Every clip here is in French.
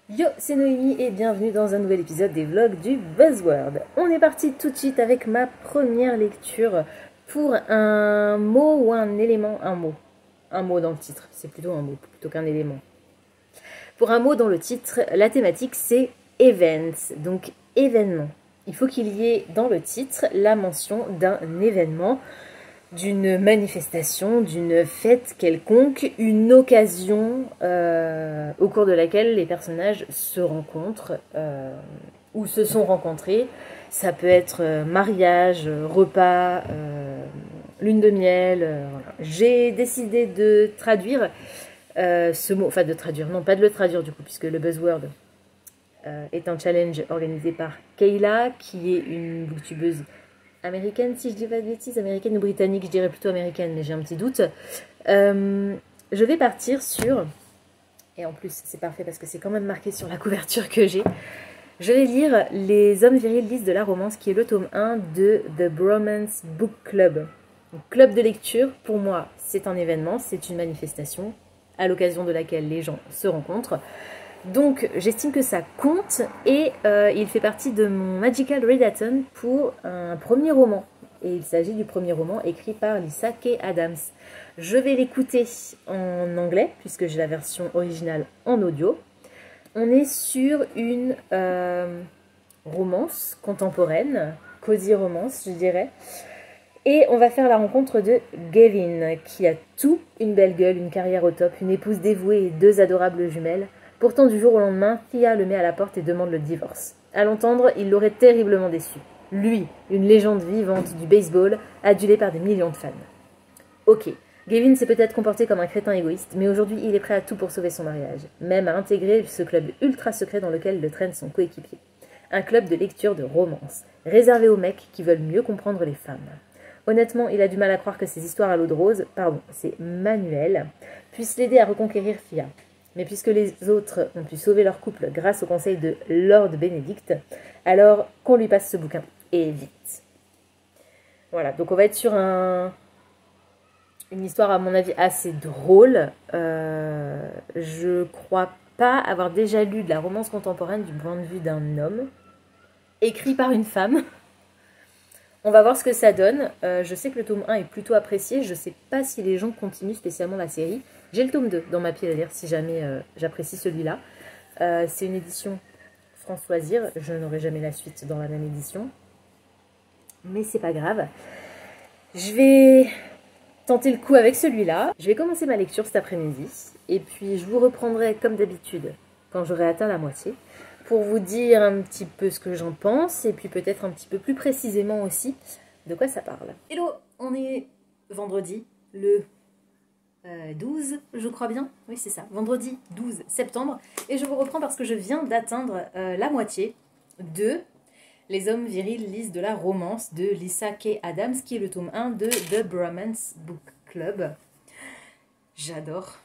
Yo, c'est Noémie et bienvenue dans un nouvel épisode des vlogs du Buzzword. On est parti tout de suite avec ma première lecture pour un mot ou un élément, un mot. Un mot dans le titre, c'est plutôt un mot plutôt qu'un élément. Pour un mot dans le titre, la thématique c'est events, donc événement. Il faut qu'il y ait dans le titre la mention d'un événement, d'une manifestation, d'une fête quelconque, une occasion au cours de laquelle les personnages se rencontrent ou se sont rencontrés. Ça peut être mariage, repas, lune de miel. Voilà. J'ai décidé de traduire ce mot, enfin de traduire, non pas de le traduire du coup, puisque le buzzword est un challenge organisé par Kayla, qui est une booktubeuse américaine, si je dis pas de bêtises, américaine ou britannique, je dirais plutôt américaine, mais j'ai un petit doute. Je vais partir sur, et en plus c'est parfait parce que c'est quand même marqué sur la couverture que j'ai, je vais lire Les hommes virils lisent de la romance, qui est le tome 1 de The Bromance Book Club. Donc, club de lecture, pour moi, c'est un événement, c'est une manifestation à l'occasion de laquelle les gens se rencontrent. Donc j'estime que ça compte et il fait partie de mon Magical Readathon pour un premier roman. Et il s'agit du premier roman écrit par Lyssa Kay Adams. Je vais l'écouter en anglais puisque j'ai la version originale en audio. On est sur une romance contemporaine, cozy romance je dirais. Et on va faire la rencontre de Gavin qui a tout, une belle gueule, une carrière au top, une épouse dévouée et deux adorables jumelles. Pourtant, du jour au lendemain, Thea le met à la porte et demande le divorce. À l'entendre, il l'aurait terriblement déçu. Lui, une légende vivante du baseball, adulé par des millions de fans. Ok, Gavin s'est peut-être comporté comme un crétin égoïste, mais aujourd'hui, il est prêt à tout pour sauver son mariage, même à intégrer ce club ultra secret dans lequel le traîne son coéquipier. Un club de lecture de romance, réservé aux mecs qui veulent mieux comprendre les femmes. Honnêtement, il a du mal à croire que ces histoires à l'eau de rose, c'est Manuel, puissent l'aider à reconquérir Thea. Mais puisque les autres ont pu sauver leur couple grâce au conseil de Lord Benedict, alors qu'on lui passe ce bouquin. Et vite. Voilà, donc on va être sur une histoire à mon avis assez drôle. Je crois pas avoir déjà lu de la romance contemporaine du point de vue d'un homme, écrit par une femme. On va voir ce que ça donne. Je sais que le tome 1 est plutôt apprécié. Je sais pas si les gens continuent spécialement la série. J'ai le tome 2 dans ma pile à lire si jamais j'apprécie celui-là. C'est une édition France Loisirs. Je n'aurai jamais la suite dans la même édition. Mais c'est pas grave. Je vais tenter le coup avec celui-là. Je vais commencer ma lecture cet après-midi. Et puis je vous reprendrai comme d'habitude quand j'aurai atteint la moitié, pour vous dire un petit peu ce que j'en pense, et puis peut-être un petit peu plus précisément aussi de quoi ça parle. Hello, on est vendredi, le 12, je crois bien. Oui, c'est ça, vendredi 12 septembre. Et je vous reprends parce que je viens d'atteindre la moitié de Les hommes virils lisent de la romance de Lyssa Kay Adams, qui est le tome 1 de The Bromance Book Club. J'adore.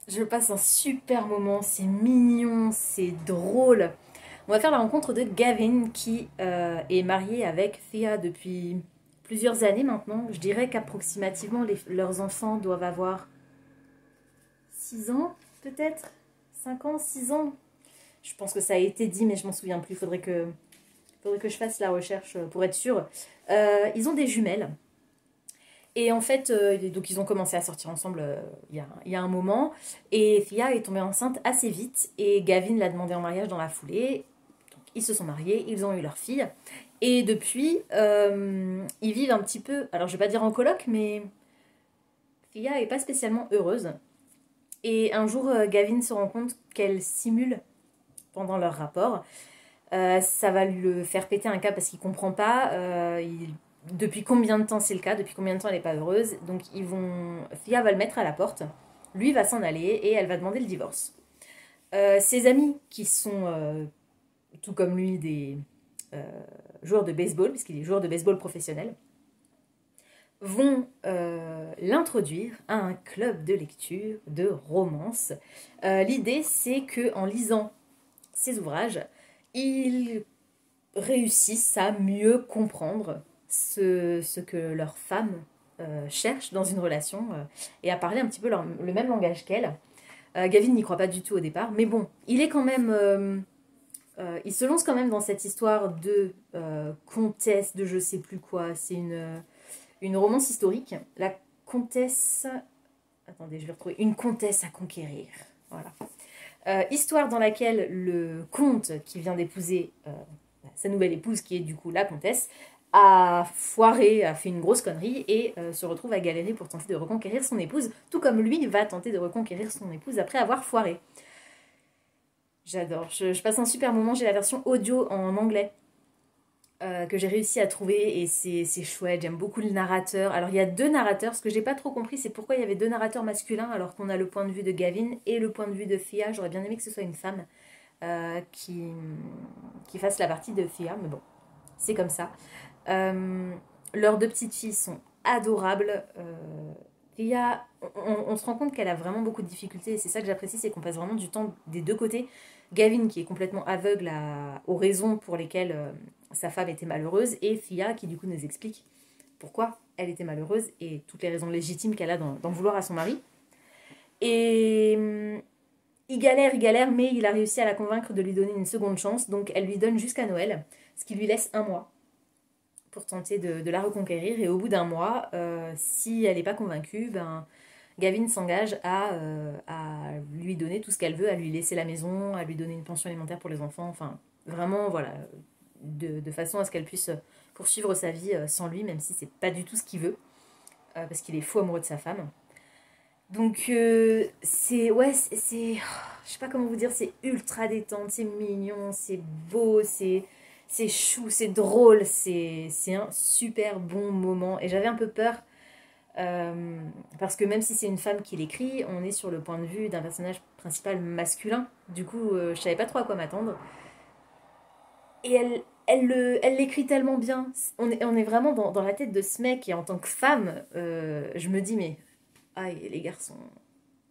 Je passe un super moment, c'est mignon, c'est drôle. On va faire la rencontre de Gavin qui est marié avec Thea depuis plusieurs années maintenant. Je dirais qu'approximativement leurs enfants doivent avoir 6 ans peut-être, 5 ans, 6 ans. Je pense que ça a été dit mais je m'en souviens plus, faudrait que je fasse la recherche pour être sûre. Ils ont des jumelles. Et en fait, donc ils ont commencé à sortir ensemble il y a un moment. Et Thea est tombée enceinte assez vite. Et Gavin l'a demandé en mariage dans la foulée. Donc ils se sont mariés, ils ont eu leur fille. Et depuis, ils vivent un petit peu, alors je vais pas dire en coloc, mais Thea est pas spécialement heureuse. Et un jour, Gavin se rend compte qu'elle simule pendant leur rapport. Ça va lui faire péter un câble parce qu'il comprend pas. Depuis combien de temps c'est le cas, depuis combien de temps elle n'est pas heureuse. Donc Thea va le mettre à la porte, lui va s'en aller et elle va demander le divorce. Ses amis, qui sont tout comme lui des joueurs de baseball, puisqu'il est joueur de baseball professionnel, vont l'introduire à un club de lecture de romance. L'idée, c'est qu'en lisant ces ouvrages, ils réussissent à mieux comprendre ce que leurs femmes cherchent dans une relation et à parler un petit peu le même langage qu'elles. Gavin n'y croit pas du tout au départ, mais bon, il est quand même... il se lance quand même dans cette histoire de comtesse de je sais plus quoi. C'est une romance historique. La comtesse... Attendez, je vais retrouver. Une comtesse à conquérir. Voilà. Histoire dans laquelle le comte qui vient d'épouser sa nouvelle épouse, qui est du coup la comtesse, a foiré, a fait une grosse connerie et se retrouve à galérer pour tenter de reconquérir son épouse, tout comme lui va tenter de reconquérir son épouse après avoir foiré. J'adore, je passe un super moment, j'ai la version audio en anglais que j'ai réussi à trouver et c'est chouette, j'aime beaucoup le narrateur. Alors il y a 2 narrateurs, ce que j'ai pas trop compris c'est pourquoi il y avait 2 narrateurs masculins alors qu'on a le point de vue de Gavin et le point de vue de Fia. J'aurais bien aimé que ce soit une femme qui fasse la partie de Fia, mais bon, c'est comme ça. Leurs 2 petites filles sont adorables. Fia, on se rend compte qu'elle a vraiment beaucoup de difficultés et c'est ça que j'apprécie, c'est qu'on passe vraiment du temps des 2 côtés. Gavin qui est complètement aveugle aux raisons pour lesquelles sa femme était malheureuse et Fia qui du coup nous explique pourquoi elle était malheureuse et toutes les raisons légitimes qu'elle a d'en vouloir à son mari. Et il galère, mais il a réussi à la convaincre de lui donner une seconde chance, donc elle lui donne jusqu'à Noël, ce qui lui laisse 1 mois pour tenter de la reconquérir. Et au bout d'1 mois, si elle n'est pas convaincue, ben, Gavin s'engage à lui donner tout ce qu'elle veut, à lui laisser la maison, à lui donner une pension alimentaire pour les enfants, enfin vraiment voilà, de façon à ce qu'elle puisse poursuivre sa vie sans lui, même si c'est pas du tout ce qu'il veut, parce qu'il est fou amoureux de sa femme. Donc c'est ouais, je sais pas comment vous dire, c'est ultra détente, c'est mignon, c'est beau, c'est chou, c'est drôle, c'est un super bon moment. Et j'avais un peu peur parce que même si c'est une femme qui l'écrit, on est sur le point de vue d'un personnage principal masculin. Du coup, je savais pas trop à quoi m'attendre. Et elle l'écrit tellement bien. On est vraiment dans la tête de ce mec et en tant que femme, je me dis mais aïe les garçons,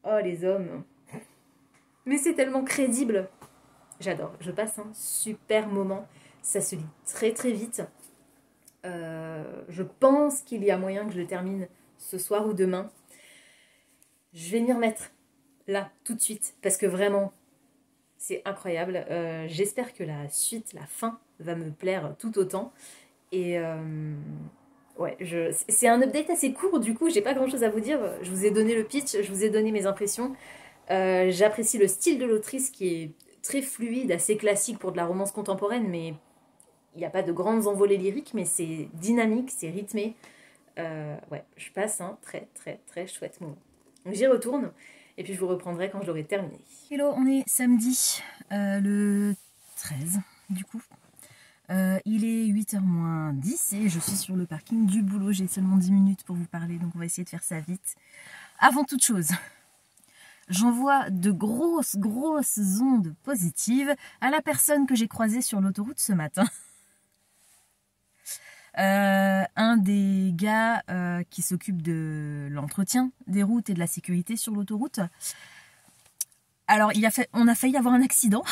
oh les hommes. Mais c'est tellement crédible. J'adore, je passe un super moment. Ça se lit très très vite. Je pense qu'il y a moyen que je le termine ce soir ou demain. Je vais m'y remettre là, tout de suite, parce que vraiment, c'est incroyable. J'espère que la suite, la fin, va me plaire tout autant. Et ouais, c'est un update assez court, du coup, j'ai pas grand chose à vous dire. Je vous ai donné le pitch, je vous ai donné mes impressions. J'apprécie le style de l'autrice qui est très fluide, assez classique pour de la romance contemporaine, mais il n'y a pas de grandes envolées lyriques, mais c'est dynamique, c'est rythmé. Ouais, je passe un très très très chouette moment. Donc j'y retourne, et puis je vous reprendrai quand je l'aurai terminé. Hello, on est samedi, le 13 du coup. Il est 8h moins 10 et je suis sur le parking du boulot. J'ai seulement 10 minutes pour vous parler, donc on va essayer de faire ça vite. Avant toute chose, j'envoie de grosses ondes positives à la personne que j'ai croisée sur l'autoroute ce matin. Un des gars qui s'occupe de l'entretien des routes et de la sécurité sur l'autoroute. Alors, on a failli avoir un accident,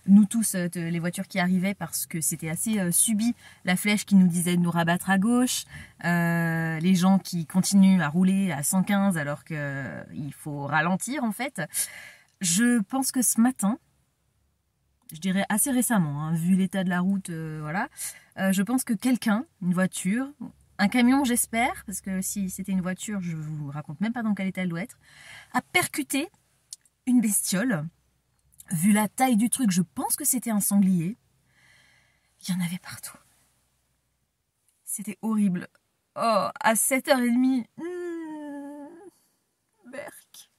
nous tous, les voitures qui arrivaient, parce que c'était assez subi, la flèche qui nous disait de nous rabattre à gauche, les gens qui continuent à rouler à 115 alors qu'il faut ralentir en fait. Je pense que ce matin, je dirais assez récemment, hein, vu l'état de la route, voilà, je pense que quelqu'un, une voiture, un camion j'espère, parce que si c'était une voiture, je vous raconte même pas dans quel état elle doit être, a percuté une bestiole. Vu la taille du truc, je pense que c'était un sanglier. Il y en avait partout. C'était horrible. Oh, à 7h30. Berk.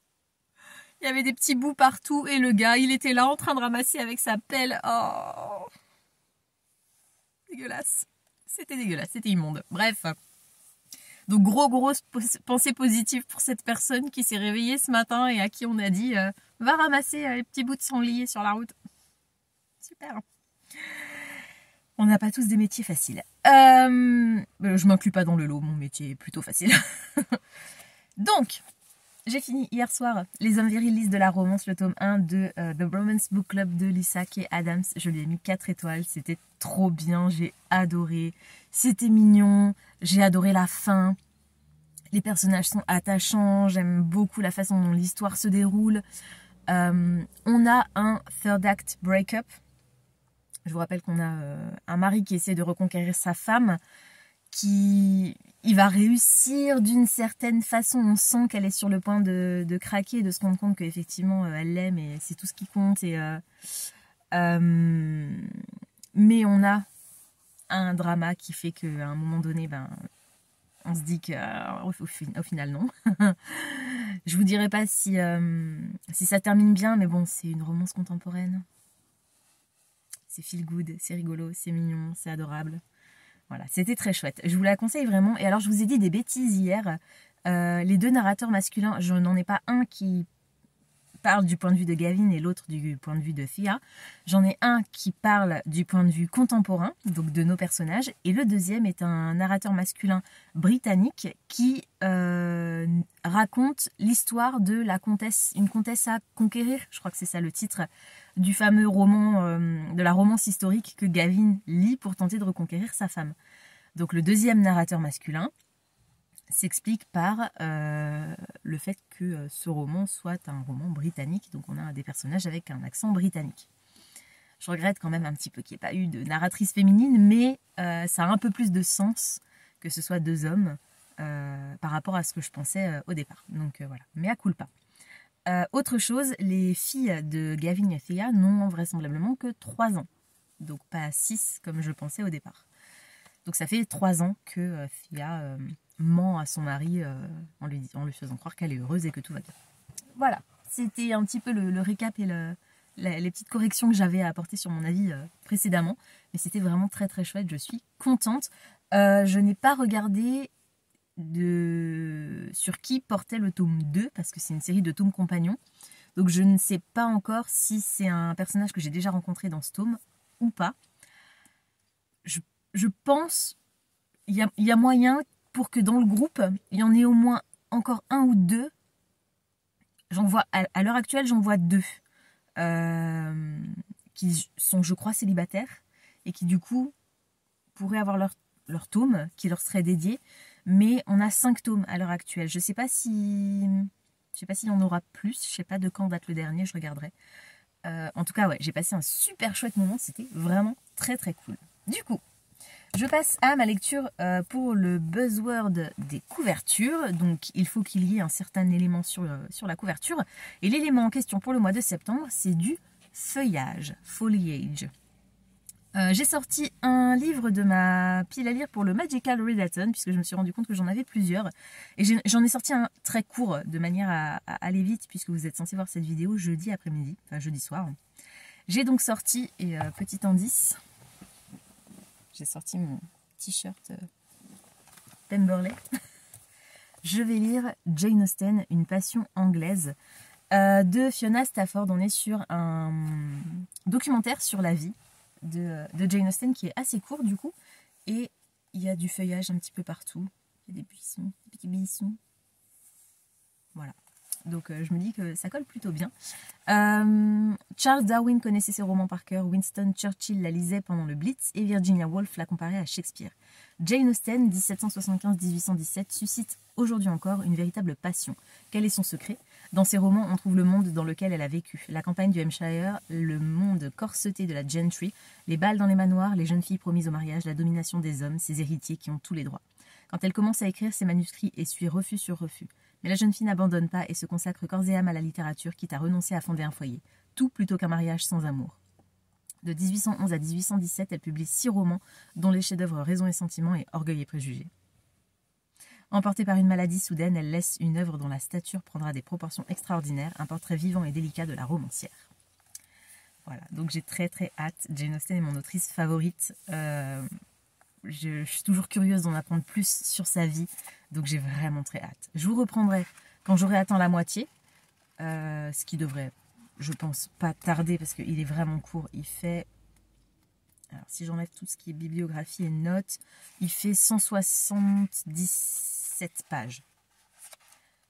Il y avait des petits bouts partout et le gars, il était là en train de ramasser avec sa pelle. Oh. Dégueulasse. C'était dégueulasse, c'était immonde. Bref. Donc grosse pensée positive pour cette personne qui s'est réveillée ce matin et à qui on a dit va ramasser les petits bouts de sanglier sur la route. Super. On n'a pas tous des métiers faciles. Je m'inclus pas dans le lot, mon métier est plutôt facile. Donc, j'ai fini hier soir Les Hommes Virils lisent de la romance, le tome 1 de The Bromance Book Club de Lisa K. Adams. Je lui ai mis 4 étoiles, c'était trop bien, j'ai adoré. C'était mignon, j'ai adoré la fin. Les personnages sont attachants, j'aime beaucoup la façon dont l'histoire se déroule. On a un third act break-up. Je vous rappelle qu'on a un mari qui essaie de reconquérir sa femme, il va réussir d'une certaine façon. On sent qu'elle est sur le point de craquer, de se rendre compte qu'effectivement elle l'aime et c'est tout ce qui compte. Mais on a un drama qui fait qu'à un moment donné, on se dit qu'au final non. Je vous dirai pas si ça termine bien, mais bon, c'est une romance contemporaine. C'est feel good, c'est rigolo, c'est mignon, c'est adorable. Voilà, c'était très chouette. Je vous la conseille vraiment. Et alors, je vous ai dit des bêtises hier. Les deux narrateurs masculins, je n'en ai pas un qui parle du point de vue de Gavin et l'autre du point de vue de Thea. J'en ai un qui parle du point de vue contemporain, donc de nos personnages, et le deuxième est un narrateur masculin britannique qui raconte l'histoire de une comtesse à conquérir, je crois que c'est ça le titre, du fameux roman, de la romance historique que Gavin lit pour tenter de reconquérir sa femme. Donc le deuxième narrateur masculin s'explique par le fait que ce roman soit un roman britannique, donc on a des personnages avec un accent britannique. Je regrette quand même un petit peu qu'il n'y ait pas eu de narratrice féminine, mais ça a un peu plus de sens que ce soit deux hommes par rapport à ce que je pensais au départ. Donc voilà, mea culpa. Autre chose, les filles de Gavin et Thea n'ont vraisemblablement que 3 ans, donc pas 6 comme je pensais au départ. Donc ça fait 3 ans que Thea ment à son mari en lui faisant croire qu'elle est heureuse et que tout va bien. Voilà, c'était un petit peu le récap et les petites corrections que j'avais à apporter sur mon avis précédemment. Mais c'était vraiment très très chouette, je suis contente. Je n'ai pas regardé sur qui portait le tome 2, parce que c'est une série de tomes compagnons. Donc je ne sais pas encore si c'est un personnage que j'ai déjà rencontré dans ce tome ou pas. Je pense il y a moyen pour que dans le groupe, il y en ait au moins encore 1 ou 2. J'en vois, à l'heure actuelle, j'en vois 2 qui sont, je crois, célibataires et qui, du coup, pourraient avoir leur tome qui leur serait dédié. Mais on a 5 tomes à l'heure actuelle. Je sais pas s'il y en aura plus. Je sais pas de quand date le dernier, je regarderai. En tout cas, ouais, j'ai passé un super chouette moment. C'était vraiment très très cool. Du coup, je passe à ma lecture pour le buzzword des couvertures. Donc, il faut qu'il y ait un certain élément sur la couverture. Et l'élément en question pour le mois de septembre, c'est du feuillage, foliage. J'ai sorti un livre de ma pile à lire pour le Magical Readathon, puisque je me suis rendu compte que j'en avais plusieurs. Et j'en ai sorti un très court, de manière à aller vite, puisque vous êtes censé voir cette vidéo jeudi après-midi, enfin jeudi soir. J'ai donc sorti, et petit indice, j'ai sorti mon t-shirt Pemberley. Je vais lire Jane Austen, une passion anglaise, de Fiona Stafford. On est sur un documentaire sur la vie de Jane Austen qui est assez court du coup. Et il y a du feuillage un petit peu partout. Il y a des buissons, des petits buissons. Voilà. Donc je me dis que ça colle plutôt bien. Charles Darwin connaissait ses romans par cœur, Winston Churchill la lisait pendant le Blitz et Virginia Woolf la comparait à Shakespeare. Jane Austen, 1775-1817, suscite aujourd'hui encore une véritable passion. Quel est son secret? Dans ses romans, on trouve le monde dans lequel elle a vécu. La campagne du Hampshire, le monde corseté de la gentry, les balles dans les manoirs, les jeunes filles promises au mariage, la domination des hommes, ses héritiers qui ont tous les droits. Quand elle commence à écrire, ses manuscrits essuient refus sur refus. Mais la jeune fille n'abandonne pas et se consacre corps et âme à la littérature, quitte à renoncer à fonder un foyer. Tout plutôt qu'un mariage sans amour. De 1811 à 1817, elle publie 6 romans, dont les chefs-d'œuvre Raison et Sentiment et Orgueil et Préjugés. Emportée par une maladie soudaine, elle laisse une œuvre dont la stature prendra des proportions extraordinaires, un portrait vivant et délicat de la romancière. Voilà, donc j'ai très très hâte. Jane Austen est mon autrice favorite. Je suis toujours curieuse d'en apprendre plus sur sa vie, donc j'ai vraiment très hâte. Je vous reprendrai quand j'aurai atteint la moitié, ce qui devrait, je pense, pas tarder parce qu'il est vraiment court. Il fait, alors si j'enlève tout ce qui est bibliographie et notes, il fait 177 pages.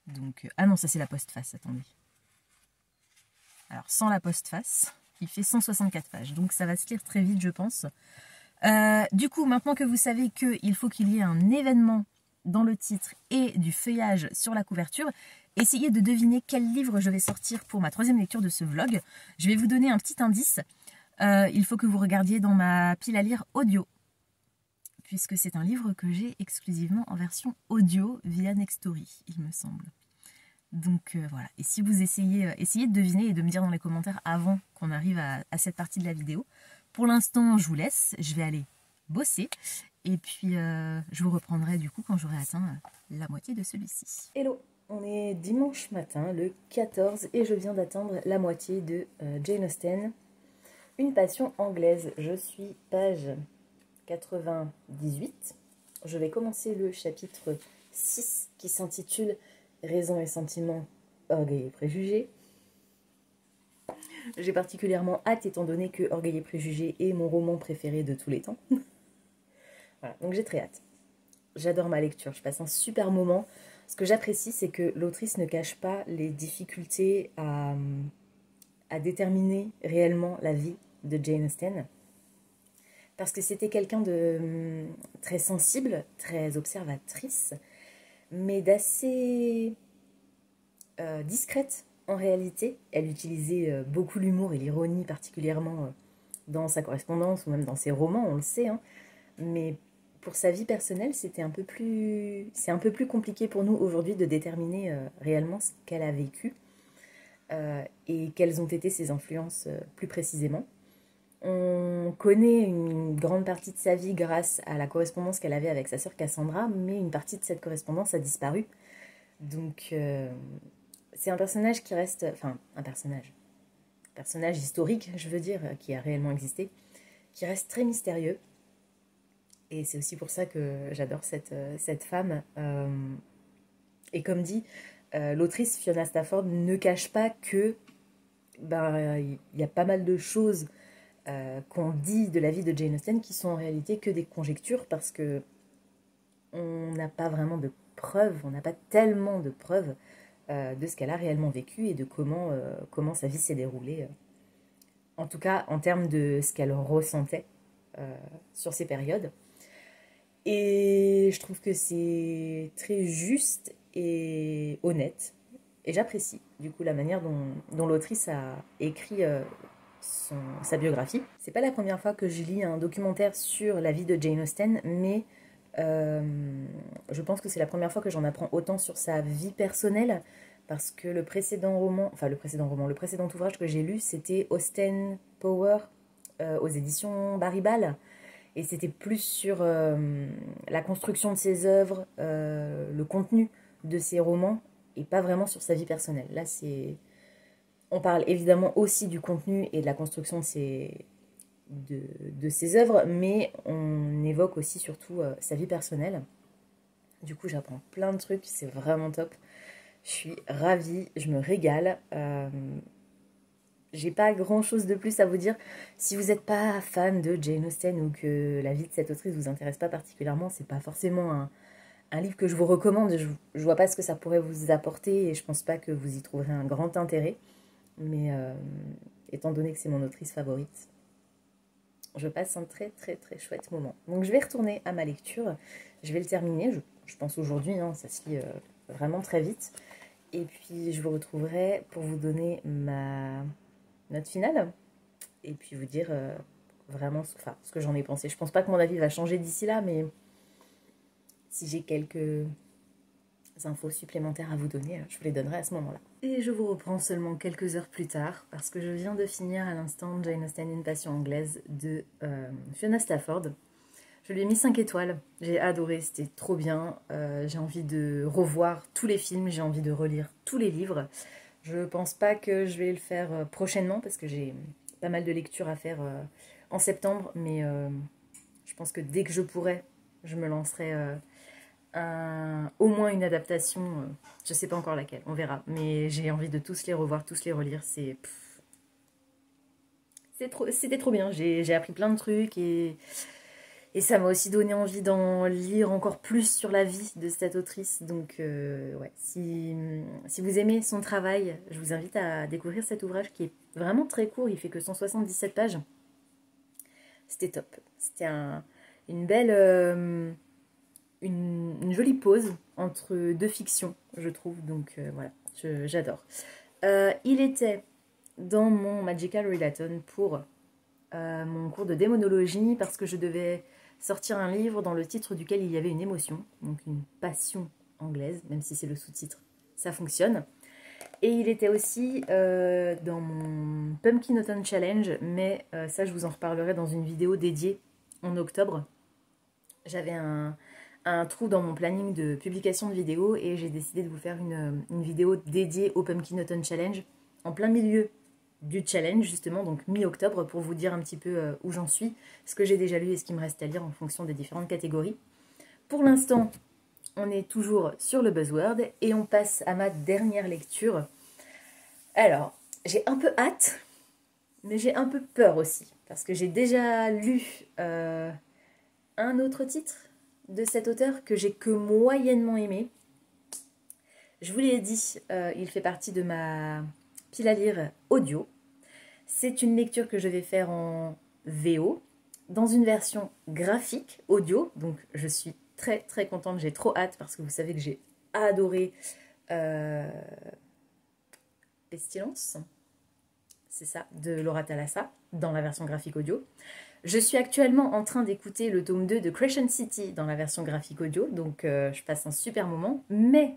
Donc, ah non, ça c'est la postface, attendez. Alors sans la postface, il fait 164 pages, donc ça va se lire très vite je pense. Du coup, maintenant que vous savez qu'il faut qu'il y ait un événement dans le titre et du feuillage sur la couverture, essayez de deviner quel livre je vais sortir pour ma 3e lecture de ce vlog. Je vais vous donner un petit indice. Il faut que vous regardiez dans ma pile à lire audio, puisque c'est un livre que j'ai exclusivement en version audio via Nextory, il me semble. Donc voilà, et si vous essayez de deviner et de me dire dans les commentaires avant qu'on arrive à cette partie de la vidéo. Pour l'instant, je vous laisse, je vais aller bosser, et puis je vous reprendrai du coup quand j'aurai atteint la moitié de celui-ci. Hello, on est dimanche matin, le 14, et je viens d'atteindre la moitié de Jane Austen, Une passion anglaise. Je suis page 98. Je vais commencer le chapitre 6 qui s'intitule Raison et sentiments, orgueil et préjugés. J'ai particulièrement hâte étant donné que Orgueil et préjugés est mon roman préféré de tous les temps. Voilà, donc j'ai très hâte. J'adore ma lecture, je passe un super moment. Ce que j'apprécie, c'est que l'autrice ne cache pas les difficultés à déterminer réellement la vie de Jane Austen. Parce que c'était quelqu'un de très sensible, très observatrice, mais d'assez discrète en réalité. Elle utilisait beaucoup l'humour et l'ironie, particulièrement dans sa correspondance ou même dans ses romans, on le sait, hein. Mais pour sa vie personnelle, c'est un peu plus compliqué pour nous aujourd'hui de déterminer réellement ce qu'elle a vécu et quelles ont été ses influences plus précisément. On connaît une grande partie de sa vie grâce à la correspondance qu'elle avait avec sa sœur Cassandra, mais une partie de cette correspondance a disparu. Donc c'est un personnage qui reste... Enfin, un personnage historique, je veux dire, qui a réellement existé, qui reste très mystérieux. Et c'est aussi pour ça que j'adore cette femme. Et comme dit, l'autrice Fiona Stafford ne cache pas que il y a pas mal de choses qu'on dit de la vie de Jane Austen qui sont en réalité que des conjectures, parce que on n'a pas vraiment de preuves, on n'a pas tellement de preuves de ce qu'elle a réellement vécu et de comment sa vie s'est déroulée, en tout cas en termes de ce qu'elle ressentait sur ces périodes. Et je trouve que c'est très juste et honnête, et j'apprécie du coup la manière dont l'autrice a écrit sa biographie. C'est pas la première fois que je lis un documentaire sur la vie de Jane Austen, mais je pense que c'est la première fois que j'en apprends autant sur sa vie personnelle, parce que le précédent ouvrage que j'ai lu, c'était Austen Power aux éditions Baribal, et c'était plus sur la construction de ses œuvres, le contenu de ses romans, et pas vraiment sur sa vie personnelle. Là, on parle évidemment aussi du contenu et de la construction de ses œuvres, mais on évoque aussi surtout sa vie personnelle. Du coup, j'apprends plein de trucs, c'est vraiment top. Je suis ravie, je me régale. J'ai pas grand chose de plus à vous dire. Si vous n'êtes pas fan de Jane Austen ou que la vie de cette autrice vous intéresse pas particulièrement, c'est pas forcément un livre que je vous recommande. Je vois pas ce que ça pourrait vous apporter et je pense pas que vous y trouverez un grand intérêt. Mais étant donné que c'est mon autrice favorite, je passe un très très très chouette moment. Donc je vais retourner à ma lecture. Je vais le terminer, je pense aujourd'hui, hein, ça se lit vraiment très vite. Et puis je vous retrouverai pour vous donner ma note finale. Et puis vous dire vraiment ce que j'en ai pensé. Je pense pas que mon avis va changer d'ici là, mais si j'ai quelques infos supplémentaires à vous donner, je vous les donnerai à ce moment-là. Et je vous reprends seulement quelques heures plus tard, parce que je viens de finir à l'instant Jane Austen, Une passion anglaise de Fiona Stafford. Je lui ai mis 5 étoiles, j'ai adoré, c'était trop bien. J'ai envie de revoir tous les films, j'ai envie de relire tous les livres. Je pense pas que je vais le faire prochainement, parce que j'ai pas mal de lectures à faire en septembre, mais je pense que dès que je pourrai, je me lancerai au moins une adaptation, je sais pas encore laquelle, on verra, mais j'ai envie de tous les revoir, tous les relire. C'était trop bien, j'ai appris plein de trucs et ça m'a aussi donné envie d'en lire encore plus sur la vie de cette autrice. Donc ouais, si vous aimez son travail, je vous invite à découvrir cet ouvrage qui est vraiment très court, il fait que 177 pages. C'était top, c'était une belle une jolie pause entre deux fictions, je trouve. Donc voilà, j'adore. Il était dans mon Magical Relaton pour mon cours de démonologie parce que je devais sortir un livre dans le titre duquel il y avait une émotion, donc une passion anglaise, même si c'est le sous-titre, ça fonctionne. Et il était aussi dans mon Pumpkin Autumn Challenge, mais ça je vous en reparlerai dans une vidéo dédiée en octobre. J'avais un trou dans mon planning de publication de vidéos et j'ai décidé de vous faire une vidéo dédiée au Pumpkin Autumn Challenge en plein milieu du challenge justement, donc mi-octobre, pour vous dire un petit peu où j'en suis, ce que j'ai déjà lu et ce qui me reste à lire en fonction des différentes catégories. Pour l'instant, on est toujours sur le buzzword et on passe à ma dernière lecture. Alors, j'ai un peu hâte, mais j'ai un peu peur aussi, parce que j'ai déjà lu un autre titre de cet auteur que j'ai que moyennement aimé. Je vous l'ai dit, il fait partie de ma pile à lire audio. C'est une lecture que je vais faire en VO, dans une version graphique audio, donc je suis très très contente, j'ai trop hâte parce que vous savez que j'ai adoré Pestilence, c'est ça, de Laura Thalassa, dans la version graphique audio. Je suis actuellement en train d'écouter le tome 2 de Crescent City dans la version graphique audio, donc je passe un super moment, mais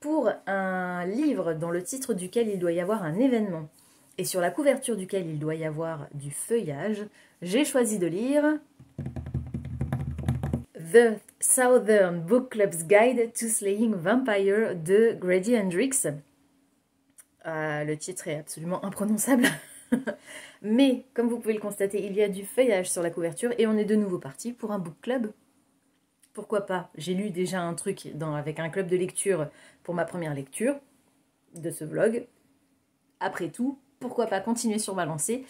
pour un livre dans le titre duquel il doit y avoir un événement, et sur la couverture duquel il doit y avoir du feuillage, j'ai choisi de lire The Southern Book Club's Guide to Slaying Vampire de Grady Hendrix. Le titre est absolument imprononçable, mais comme vous pouvez le constater, il y a du feuillage sur la couverture et on est de nouveau parti pour un book club. Pourquoi pas? J'ai lu déjà un truc avec un club de lecture pour ma première lecture de ce vlog. Après tout, pourquoi pas continuer sur ma lancée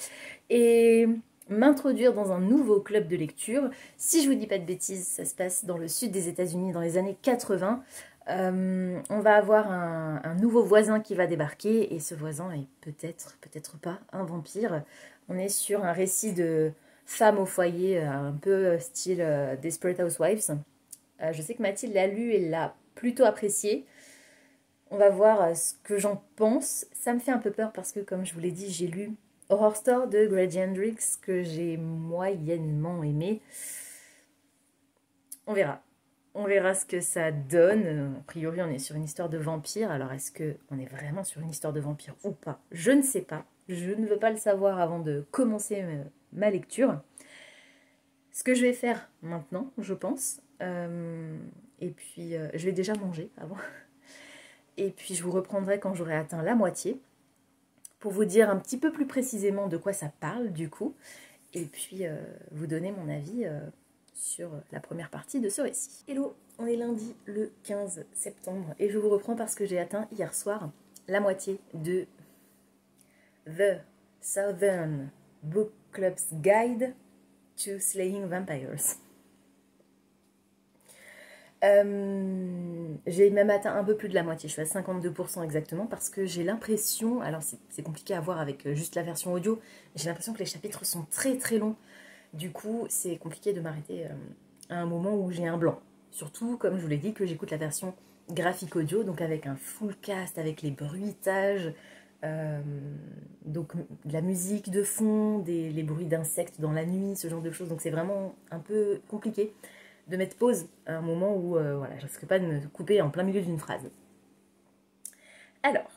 et m'introduire dans un nouveau club de lecture. Si je vous dis pas de bêtises, ça se passe dans le sud des États-Unis dans les années 80. On va avoir un nouveau voisin qui va débarquer et ce voisin est peut-être pas un vampire. On est sur un récit de femme au foyer un peu style Desperate Housewives. Je sais que Mathilde l'a lu et l'a plutôt apprécié. On va voir ce que j'en pense. Ça me fait un peu peur parce que, comme je vous l'ai dit, j'ai lu Horror Store de Grady Hendrix que j'ai moyennement aimé. On verra. On verra ce que ça donne. A priori, on est sur une histoire de vampire. Alors, est-ce qu'on est vraiment sur une histoire de vampire ou pas? Je ne sais pas. Je ne veux pas le savoir avant de commencer ma lecture. Ce que je vais faire maintenant, je pense. Et puis, je vais déjà manger avant. Et puis je vous reprendrai quand j'aurai atteint la moitié pour vous dire un petit peu plus précisément de quoi ça parle du coup. Et puis vous donner mon avis sur la première partie de ce récit. Hello, on est lundi le 15 septembre et je vous reprends parce que j'ai atteint hier soir la moitié de The Southern Book Club's Guide to Slaying Vampires. J'ai même atteint un peu plus de la moitié, je suis à 52% exactement parce que j'ai l'impression, alors c'est compliqué à voir avec juste la version audio, j'ai l'impression que les chapitres sont très très longs, du coup c'est compliqué de m'arrêter à un moment où j'ai un blanc, surtout comme je vous l'ai dit que j'écoute la version graphique audio, donc avec un full cast, avec les bruitages, donc de la musique de fond, les bruits d'insectes dans la nuit, ce genre de choses, donc c'est vraiment un peu compliqué de mettre pause à un moment où voilà, je ne risque pas de me couper en plein milieu d'une phrase. Alors,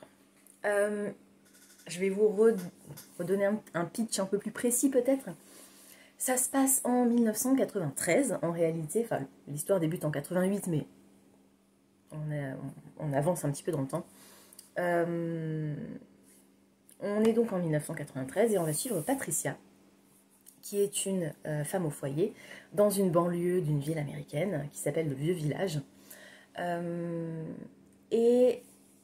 je vais vous redonner un pitch un peu plus précis peut-être. Ça se passe en 1993 en réalité, enfin l'histoire débute en 88 mais on avance un petit peu dans le temps. On est donc en 1993 et on va suivre Patricia, qui est une femme au foyer dans une banlieue d'une ville américaine qui s'appelle le Vieux Village. Et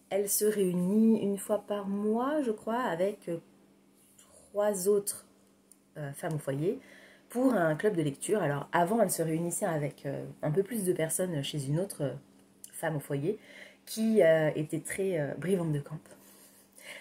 elle se réunit une fois par mois, je crois, avec 3 autres femmes au foyer pour un club de lecture. Alors avant, elle se réunissait avec un peu plus de personnes chez une autre femme au foyer qui était très Brie Van de Camp.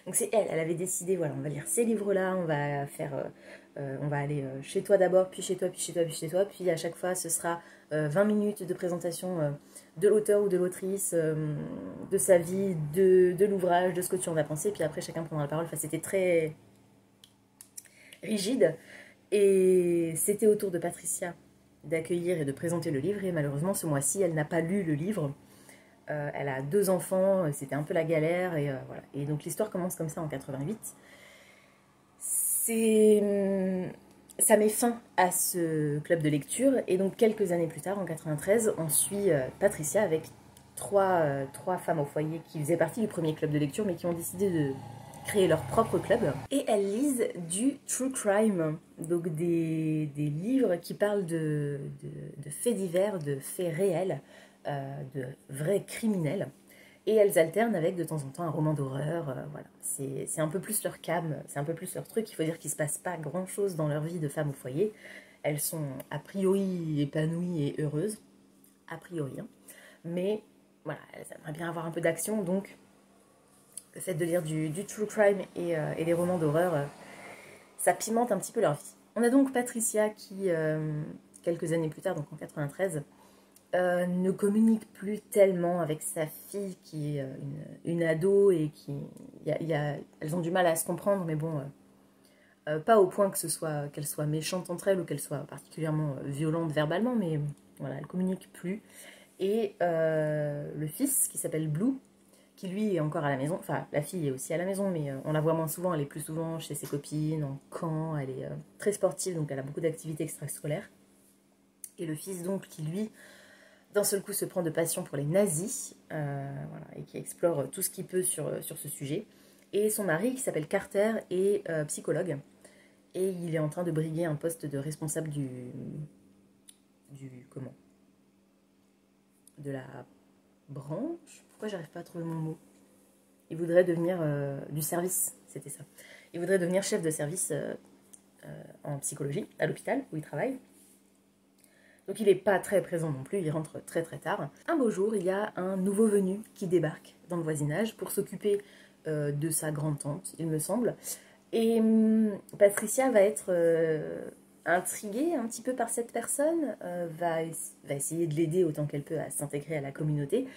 Donc c'est elle, elle avait décidé, voilà, on va lire ces livres-là, on va aller chez toi d'abord, puis chez toi, puis chez toi, puis chez toi, puis à chaque fois ce sera 20 minutes de présentation de l'auteur ou de l'autrice, de sa vie, de l'ouvrage, de ce que tu en as pensé, puis après chacun prendra la parole. Enfin, c'était très rigide, et c'était au tour de Patricia d'accueillir et de présenter le livre, et malheureusement ce mois-ci elle n'a pas lu le livre. Elle a 2 enfants, c'était un peu la galère, et voilà. Et donc l'histoire commence comme ça en 88. Ça met fin à ce club de lecture, et donc quelques années plus tard, en 93, on suit Patricia avec trois femmes au foyer qui faisaient partie du premier club de lecture, mais qui ont décidé de créer leur propre club. Et elles lisent du true crime, donc des livres qui parlent de faits divers, de faits réels, de vrais criminels. Et elles alternent avec de temps en temps un roman d'horreur. Voilà. C'est un peu plus leur cam, c'est un peu plus leur truc. Il faut dire qu'il ne se passe pas grand chose dans leur vie de femme au foyer. Elles sont a priori épanouies et heureuses, a priori, hein. Mais voilà, elles aimeraient bien avoir un peu d'action, donc le fait de lire du true crime et des romans d'horreur, ça pimente un petit peu leur vie. On a donc Patricia qui, quelques années plus tard, donc en 93, ne communique plus tellement avec sa fille qui est une ado, et qui elles ont du mal à se comprendre, mais bon, pas au point qu'elles soient méchantes entre elles ou qu'elles soient particulièrement violentes verbalement, mais voilà, elles communiquent plus. Et le fils qui s'appelle Blue, qui lui est encore à la maison, enfin la fille est aussi à la maison, mais on la voit moins souvent, elle est plus souvent chez ses copines, en camp, elle est très sportive, donc elle a beaucoup d'activités extrascolaires. Et le fils donc qui lui, d'un seul coup, se prend de passion pour les nazis, voilà, et qui explore tout ce qu'il peut sur ce sujet. Et son mari, qui s'appelle Carter, est psychologue, et il est en train de briguer un poste de responsable de la branche. Pourquoi j'arrive pas à trouver mon mot? Il voudrait devenir du service, c'était ça. Il voudrait devenir chef de service en psychologie à l'hôpital où il travaille. Donc il n'est pas très présent non plus, il rentre très très tard. Un beau jour, il y a un nouveau venu qui débarque dans le voisinage pour s'occuper de sa grande-tante, il me semble. Et Patricia va être intriguée un petit peu par cette personne, va essayer de l'aider autant qu'elle peut à s'intégrer à la communauté,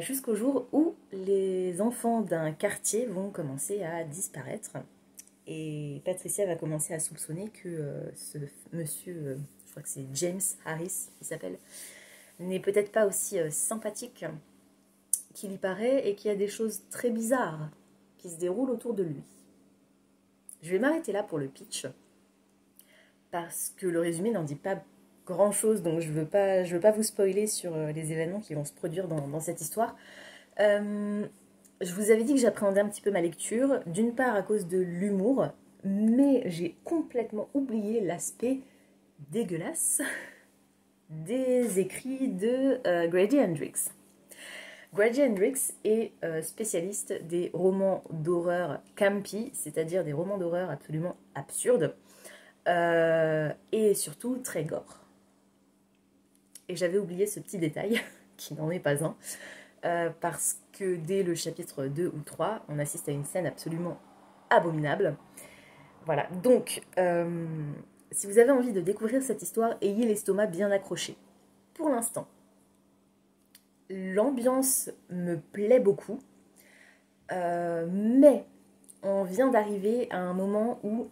jusqu'au jour où les enfants d'un quartier vont commencer à disparaître. Et Patricia va commencer à soupçonner que ce monsieur, je crois que c'est James Harris, il s'appelle, n'est peut-être pas aussi sympathique qu'il y paraît, et qu'il y a des choses très bizarres qui se déroulent autour de lui. Je vais m'arrêter là pour le pitch, parce que le résumé n'en dit pas grand-chose, donc je veux pas vous spoiler sur les événements qui vont se produire dans cette histoire. Je vous avais dit que j'appréhendais un petit peu ma lecture, d'une part à cause de l'humour, mais j'ai complètement oublié l'aspect dégueulasse des écrits de Grady Hendrix. Grady Hendrix est spécialiste des romans d'horreur campy, c'est-à-dire des romans d'horreur absolument absurdes, et surtout très gore. Et j'avais oublié ce petit détail, qui n'en est pas un, parce que dès le chapitre 2 ou 3, on assiste à une scène absolument abominable. Voilà, donc, si vous avez envie de découvrir cette histoire, ayez l'estomac bien accroché. Pour l'instant, l'ambiance me plaît beaucoup, mais on vient d'arriver à un moment où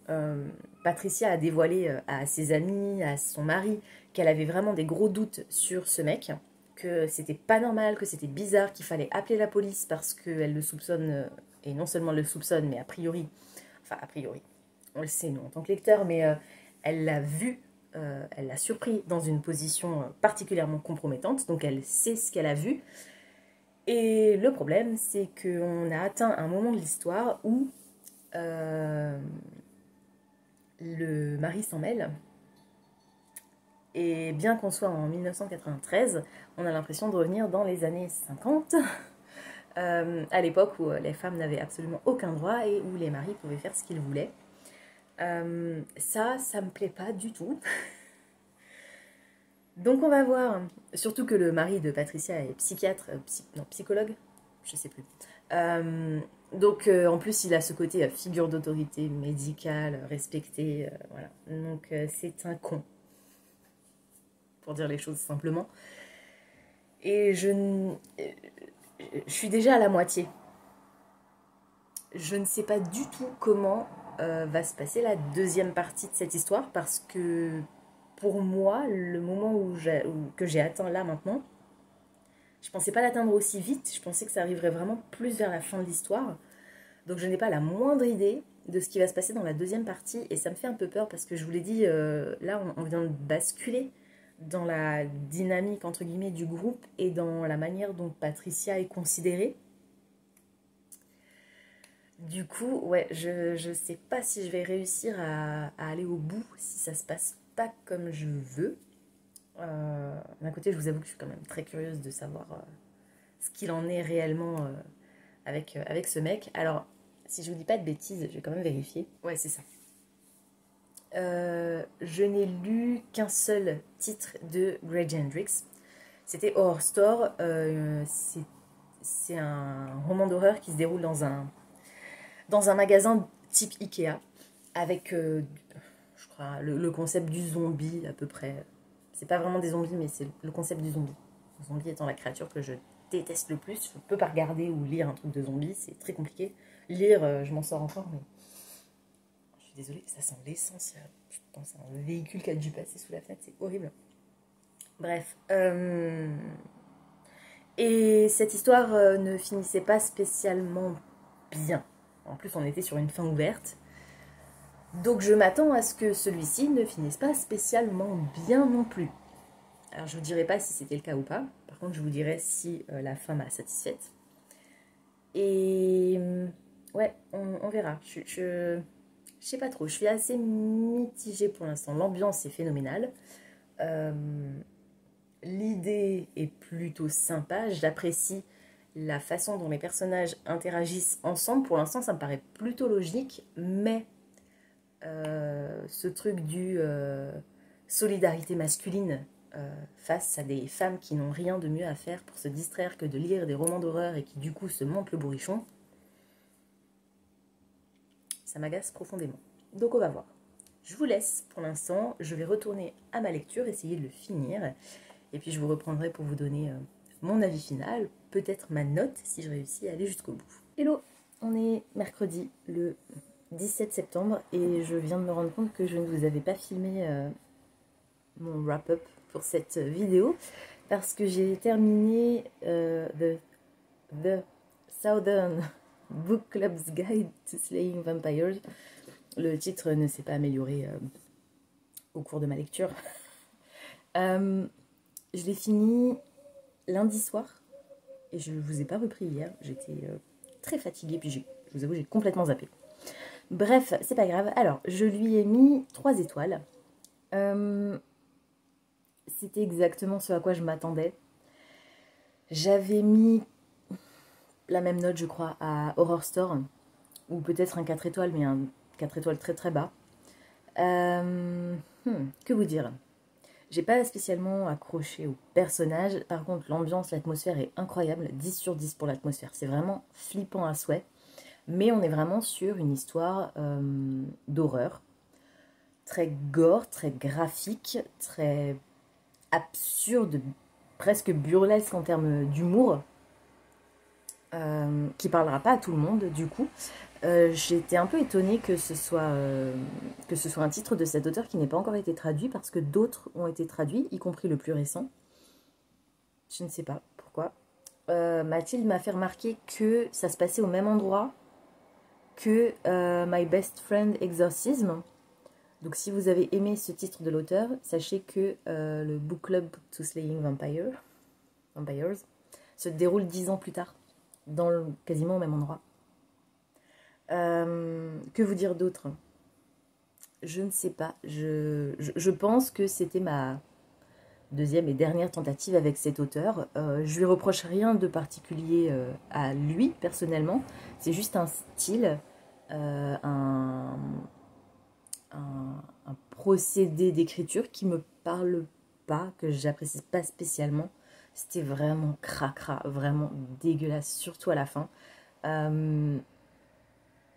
Patricia a dévoilé à ses amis, à son mari, qu'elle avait vraiment des gros doutes sur ce mec, que c'était pas normal, que c'était bizarre, qu'il fallait appeler la police parce qu'elle le soupçonne, et non seulement le soupçonne, mais a priori, on le sait nous en tant que lecteur, mais elle l'a vu, elle l'a surpris dans une position particulièrement compromettante, donc elle sait ce qu'elle a vu. Et le problème, c'est qu'on a atteint un moment de l'histoire où le mari s'en mêle. Et bien qu'on soit en 1993, on a l'impression de revenir dans les années 50, à l'époque où les femmes n'avaient absolument aucun droit et où les maris pouvaient faire ce qu'ils voulaient. Ça me plaît pas du tout. Donc on va voir, surtout que le mari de Patricia est psychiatre, psychologue, je sais plus. Donc en plus il a ce côté figure d'autorité médicale, respectée, voilà. Donc c'est un con, pour dire les choses simplement. Et je suis déjà à la moitié. Je ne sais pas du tout comment va se passer la deuxième partie de cette histoire parce que pour moi, le moment que j'ai atteint là maintenant, je pensais pas l'atteindre aussi vite. Je pensais que ça arriverait vraiment plus vers la fin de l'histoire. Donc je n'ai pas la moindre idée de ce qui va se passer dans la deuxième partie et ça me fait un peu peur parce que je vous l'ai dit, là on vient de basculer dans la dynamique entre guillemets du groupe et dans la manière dont Patricia est considérée. Du coup, ouais, je sais pas si je vais réussir à aller au bout, si ça se passe pas comme je veux. D'un côté, je vous avoue que je suis quand même très curieuse de savoir ce qu'il en est réellement avec ce mec. Alors, si je vous dis pas de bêtises, je vais quand même vérifier. Ouais, c'est ça. Je n'ai lu qu'un seul titre de Greg Hendrix. C'était Horror Store. C'est un roman d'horreur qui se déroule dans un magasin type Ikea avec, je crois, le concept du zombie à peu près. C'est pas vraiment des zombies, mais c'est le concept du zombie. Le zombie étant la créature que je déteste le plus. Je peux pas regarder ou lire un truc de zombie, c'est très compliqué. Lire, je m'en sors encore, mais je suis désolée, ça sent l'essence. Je pense à un véhicule qui a dû passer sous la fenêtre, c'est horrible. Bref. Et cette histoire ne finissait pas spécialement bien. En plus, on était sur une fin ouverte. Donc je m'attends à ce que celui-ci ne finisse pas spécialement bien non plus. Alors je ne vous dirai pas si c'était le cas ou pas. Par contre, je vous dirai si la fin m'a satisfaite. Et ouais, on verra. Je sais pas trop. Je suis assez mitigée pour l'instant. L'ambiance est phénoménale. L'idée est plutôt sympa. J'apprécie la façon dont les personnages interagissent ensemble. Pour l'instant, ça me paraît plutôt logique. Mais ce truc du solidarité masculine face à des femmes qui n'ont rien de mieux à faire pour se distraire que de lire des romans d'horreur et qui du coup se montent le bourrichon, ça m'agace profondément. Donc on va voir. Je vous laisse pour l'instant, je vais retourner à ma lecture, essayer de le finir, et puis je vous reprendrai pour vous donner mon avis final, peut-être ma note si je réussis à aller jusqu'au bout. Hello, on est mercredi le 17 septembre et je viens de me rendre compte que je ne vous avais pas filmé mon wrap-up pour cette vidéo parce que j'ai terminé The Southern Book Club's Guide to Slaying Vampires. Le titre ne s'est pas amélioré au cours de ma lecture. Je l'ai fini lundi soir et je ne vous ai pas repris hier. J'étais très fatiguée puis je vous avoue j'ai complètement zappé. Bref, c'est pas grave. Alors, je lui ai mis 3 étoiles. C'était exactement ce à quoi je m'attendais. J'avais mis la même note, je crois, à Horror Store, ou peut-être un 4 étoiles, mais un 4 étoiles très très bas. Que vous dire? J'ai pas spécialement accroché au personnage. Par contre, l'ambiance, l'atmosphère est incroyable. 10 sur 10 pour l'atmosphère. C'est vraiment flippant à souhait. Mais on est vraiment sur une histoire d'horreur. Très gore, très graphique, très absurde, presque burlesque en termes d'humour. Qui parlera pas à tout le monde, du coup. J'étais un peu étonnée que ce soit un titre de cet auteur qui n'ait pas encore été traduit, parce que d'autres ont été traduits, y compris le plus récent. Je ne sais pas pourquoi. Mathilde m'a fait remarquer que ça se passait au même endroit que My Best Friend Exorcism. Donc si vous avez aimé ce titre de l'auteur, sachez que le Book Club to Slaying Vampires se déroule 10 ans plus tard, dans quasiment au même endroit. Que vous dire d'autre? Je ne sais pas. Je pense que c'était ma deuxième et dernière tentative avec cet auteur. Je lui reproche rien de particulier à lui, personnellement. C'est juste un style, un procédé d'écriture qui me parle pas, que j'apprécie pas spécialement. C'était vraiment cracra, vraiment dégueulasse, surtout à la fin.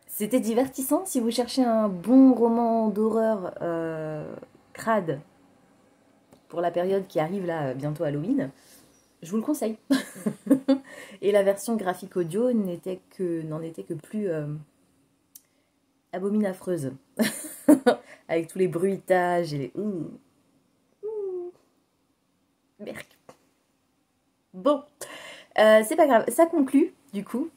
C'était divertissant. Si vous cherchez un bon roman d'horreur crade pour la période qui arrive là, bientôt Halloween, je vous le conseille. Et la version graphique audio n'en était que plus abominafreuse. Avec tous les bruitages et les merc. Bon, c'est pas grave. Ça conclut, du coup,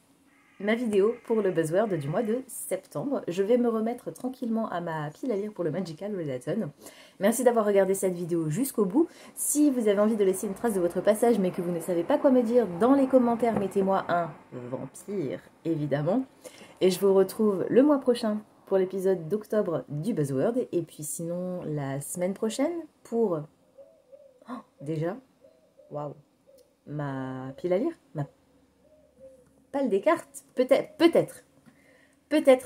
ma vidéo pour le buzzword du mois de septembre. Je vais me remettre tranquillement à ma pile à lire pour le Magical Readathon. Merci d'avoir regardé cette vidéo jusqu'au bout. Si vous avez envie de laisser une trace de votre passage mais que vous ne savez pas quoi me dire, dans les commentaires, mettez-moi un vampire, évidemment. Et je vous retrouve le mois prochain pour l'épisode d'octobre du buzzword. Et puis sinon, la semaine prochaine pour... Oh, déjà, waouh, ma pile à lire, ma palle des cartes, peut-être,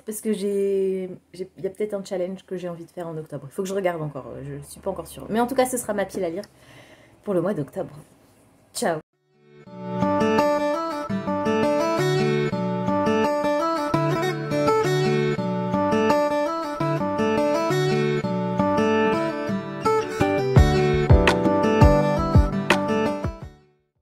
parce que il y a peut-être un challenge que j'ai envie de faire en octobre. Il faut que je regarde encore, je suis pas encore sûre. Mais en tout cas, ce sera ma pile à lire pour le mois d'octobre. Ciao!